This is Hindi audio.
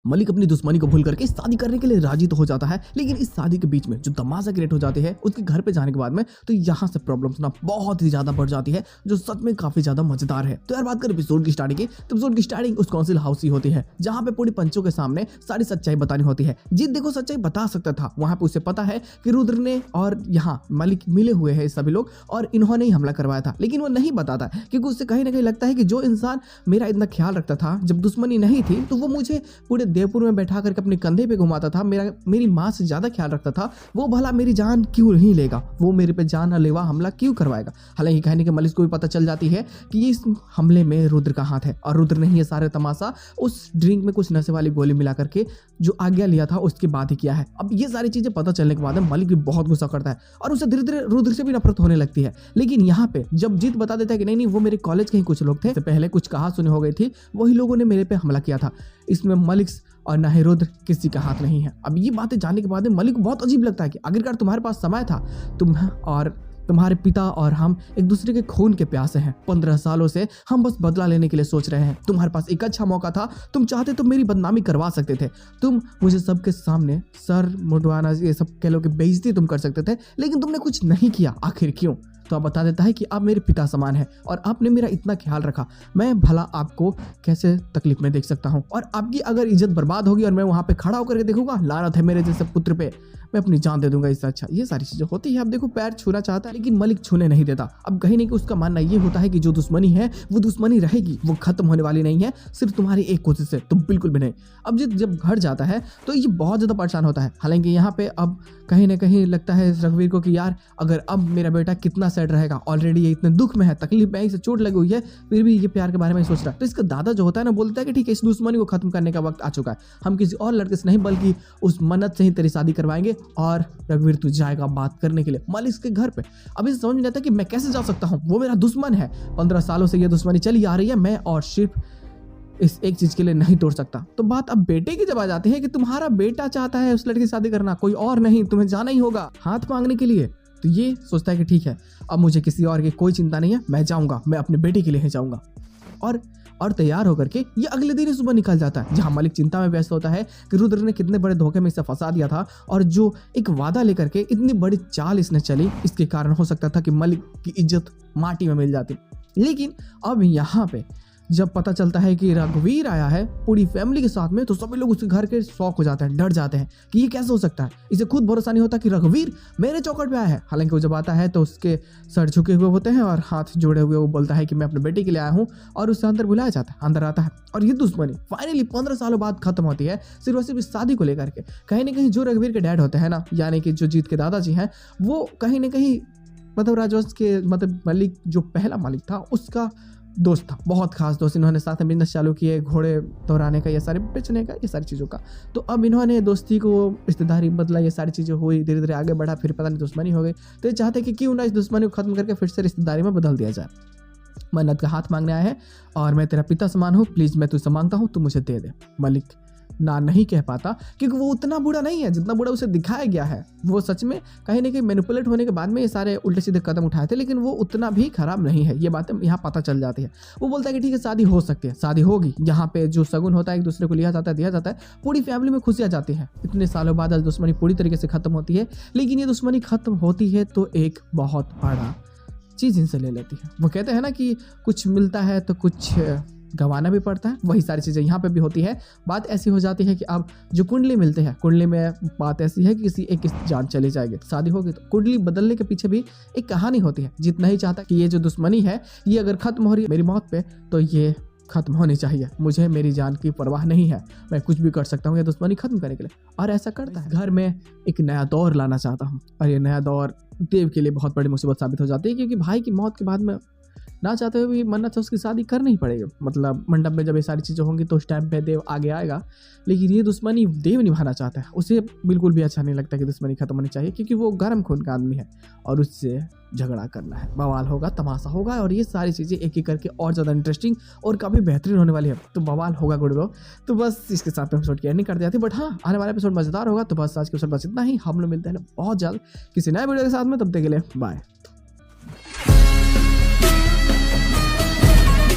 मलिक अपनी दुश्मनी को भूल करके शादी करने के लिए राजी तो हो जाता है, लेकिन इस शादी के बीच में जो तमाशा क्रिएट हो जाती है उसके घर पे जाने के बाद में, तो यहाँ से प्रॉब्लम्स ना बहुत ही ज्यादा बढ़ जाती है, जो सच में काफी ज्यादा मजेदार है। तो यार बात करें एपिसोड की स्टार्टिंग की, तो एपिसोड की स्टार्टिंग उस काउंसिल हाउस ही होती है जहाँ पे पूरी पंचों के सामने सारी सच्चाई बतानी होती है। जीत देखो सच्चाई बता सकता था, वहां पे उसे पता है कि रुद्र ने और यहाँ मलिक मिले हुए हैं सभी लोग और इन्होंने ही हमला करवाया था, लेकिन वो नहीं बताता क्योंकि उससे कहीं ना कहीं लगता है कि जो इंसान मेरा इतना ख्याल रखता था जब दुश्मनी नहीं थी, तो वो मुझे पूरे देवपुर में बैठा करके अपने कंधे पे घुमाता था, मेरी माँ से ज्यादा ख्याल रखता था, वो भला मेरी जान क्यों नहीं लेगा, वो मेरे पे जानलेवा हमला क्यों करवाएगा। हालांकि कहने के मलिक को भी पता चल जाती है कि इस हमले में रुद्र का हाथ है और रुद्र ने ये सारे तमाशा उस ड्रिंक में कुछ नशे वाली गोली मिला करके जो आज्ञा लिया था उसके बाद ही किया है। अब ये सारी चीजें पता चलने के बाद मलिक भी बहुत गुस्सा करता है और उसे धीरे धीरे रुद्र से भी नफरत होने लगती है। लेकिन यहाँ पे जब जीत बता देता है कि नहीं वो मेरे कॉलेज के ही कुछ लोग थे, पहले कुछ कहा सुनी हो गई थी, वही लोगों ने मेरे पे हमला किया था, इसमें मलिक और ना ही रुद्र किसी का हाथ नहीं है। अब ये बातें जानने के बाद मलिक को बहुत अजीब लगता है कि आखिरकार तुम्हारे पास समय था, तुम और तुम्हारे पिता और हम एक दूसरे के खून के प्यासे हैं, 15 सालों से हम बस बदला लेने के लिए सोच रहे हैं। तुम्हारे पास एक अच्छा मौका था, तुम चाहते तो मेरी बदनामी करवा सकते थे, तुम मुझे सबके सामने सर मुंडवाना ये सब कह लो कि बेइज्जती तुम कर सकते थे, लेकिन तुमने कुछ नहीं किया। आखिर क्यों? तो अब बता देता है कि आप मेरे पिता समान हैं और आपने मेरा इतना ख्याल रखा, मैं भला आपको कैसे तकलीफ में देख सकता हूँ, और आपकी अगर इज्जत बर्बाद होगी और मैं वहाँ पे खड़ा होकर के देखूंगा, लानत है मेरे जैसे पुत्र पे, मैं अपनी जान दे दूंगा इससे अच्छा। ये सारी चीजें होती है। अब देखो पैर छूना चाहता है लेकिन मलिक छूने नहीं देता। अब कहीं नहीं कि उसका मानना ये होता है कि जो दुश्मनी है वो दुश्मनी रहेगी, वो खत्म होने वाली नहीं है सिर्फ तुम्हारी एक कोशिश से, तो बिल्कुल भी नहीं। अब जब घर जाता है तो ये बहुत ज्यादा परेशान होता है। हालांकि यहाँ पे अब कहीं ना कहीं लगता है रघुवीर को कि यार अगर अब मेरा बेटा कितना सैड रहेगा, ऑलरेडी ये इतने दुख में है, तकलीफ में, इसे चोट लगी हुई है, फिर भी ये प्यार के बारे में सोच रहा है। तो इसका दादा जो होता है ना बोलता है कि ठीक है इस दुश्मनी को खत्म करने का वक्त आ चुका है, हम किसी और लड़के से नहीं बल्कि उस मन्नत से ही तेरी शादी करवाएंगे और रघुवीर तू जाएगा बात करने के लिए मलिक के घर पे। अब इसे समझ में आता है कि मैं कैसे जा सकता हूँ, वो मेरा दुश्मन है, 15 सालों से ये दुश्मनी चली आ रही है, मैं और सिर्फ इस एक चीज के लिए नहीं तोड़ सकता। तो बात अब बेटे की जब आ जाती है कि तुम्हारा बेटा चाहता है उस लड़की से शादी करना, कोई और नहीं, तुम्हें जाना ही होगा हाथ मांगने के लिए। तो ये सोचता है कि ठीक है अब मुझे किसी और की कोई चिंता नहीं है, मैं जाऊंगा, मैं अपने बेटे के लिए ही जाऊंगा। और तैयार होकर के ये अगले दिन ही सुबह निकल जाता है, जहां मलिक चिंता में व्यस्त होता है कि रुद्र ने कितने बड़े धोखे में इसे फंसा दिया था और जो एक वादा लेकर के इतनी बड़ी चाल इसने चली, इसके कारण हो सकता था कि मलिक की इज्जत माटी में मिल जाती। लेकिन अब यहाँ पे जब पता चलता है कि रघुवीर आया है पूरी फैमिली के साथ में, तो सभी लोग उसके घर के शौक हो जाते हैं, डर जाते हैं कि ये कैसे हो सकता है। इसे खुद भरोसा नहीं होता कि रघुवीर मेरे चौखट पे आया है। हालांकि वो जब आता है तो उसके सर झुके हुए होते हैं और हाथ जोड़े हुए वो बोलता है कि मैं अपने बेटे के लिए आया हूँ, और उससे अंदर बुलाया जाता है, अंदर आता है। और ये दुश्मनी फाइनली 15 सालों बाद खत्म होती है, सिर्फ और सिर्फ इस शादी को लेकर के। कहीं ना कहीं जो रघुवीर के डैड होते हैं ना, यानी कि जो जीत के दादाजी हैं, वो कहीं ना कहीं मतलब राजवंश के मतलब मलिक जो पहला मालिक था उसका दोस्त था, बहुत खास दोस्त। इन्होंने साथ में बिजनेस चालू किए, घोड़े दौड़ाने का, ये सारे बेचने का, ये सारी चीज़ों का। तो अब इन्होंने दोस्ती को रिश्तेदारी बदला, ये सारी चीज़ें हुई, धीरे धीरे आगे बढ़ा, फिर पता नहीं दुश्मनी हो गई। तो ये चाहते कि क्यों ना इस दुश्मनी को खत्म करके फिर से रिश्तेदारी में बदल दिया जाए। मन्नत का हाथ मांगने आया है और मैं तेरा पिता समान हूँ, प्लीज़ मैं तुझसे मांगता हूँ तू मुझे दे दे। मलिक ना नहीं कह पाता क्योंकि वो उतना बुरा नहीं है जितना बुरा उसे दिखाया गया है। वो सच में कहीं ना कहीं मैनिपुलेट होने के बाद में ये सारे उल्टे सीधे कदम उठाए थे, लेकिन वो उतना भी खराब नहीं है, ये बातें यहाँ पता चल जाती है। वो बोलता है कि ठीक है शादी हो सकती है, शादी होगी, यहाँ पे जो शगुन होता है एक दूसरे को लिया जाता है, दिया जाता है, पूरी फैमिली में खुशियाँ जाती हैं। इतने सालों बाद आज दुश्मनी पूरी तरीके से खत्म होती है, लेकिन ये दुश्मनी खत्म होती है तो एक बहुत बड़ा चीज़ इनसे ले लेती है। वो कहते हैं ना कि कुछ मिलता है तो कुछ गंवाना भी पड़ता है, वही सारी चीज़ें यहाँ पे भी होती है। बात ऐसी हो जाती है कि अब जो कुंडली मिलते हैं, कुंडली में बात ऐसी है कि किसी एक की जान चली जाएगी, शादी होगी, तो कुंडली बदलने के पीछे भी एक कहानी होती है। जितना ही चाहता कि ये जो दुश्मनी है ये अगर खत्म हो रही है मेरी मौत पे, तो ये खत्म होनी चाहिए, मुझे मेरी जान की परवाह नहीं है, मैं कुछ भी कर सकता हूँ ये दुश्मनी खत्म करने के लिए। और ऐसा करता है। घर में एक नया दौर लाना चाहता हूँ, और ये नया दौर देव के लिए बहुत बड़ी मुसीबत साबित हो जाती है, क्योंकि भाई की मौत के बाद में ना चाहते हुए भी मन्नत से उसकी शादी करनी ही पड़ेगी। मतलब मंडप में जब ये सारी चीज़ें होंगी तो उस टाइम पे देव आगे आएगा, लेकिन ये दुश्मनी देव निभाना चाहता है। उसे बिल्कुल भी अच्छा नहीं लगता कि दुश्मनी खत्म होनी चाहिए, क्योंकि वो गर्म खून का आदमी है और उससे झगड़ा करना है, बवाल होगा, तमाशा होगा, और ये सारी चीज़ें एक एक करके और ज़्यादा इंटरेस्टिंग और काफ़ी बेहतरीन होने वाली है। तो बवाल होगा गुड़ो। तो बस इसके साथ में एपिसोड की एंडिंग कर दिया थी, बट हाँ आने वाला एपिसोड मज़ेदार होगा। तो बस आज के एपिसोड बस इतना ही, हम लोग मिलते हैं बहुत जल्द किसी नए वीडियो के साथ में, तब तक के लिए बाय।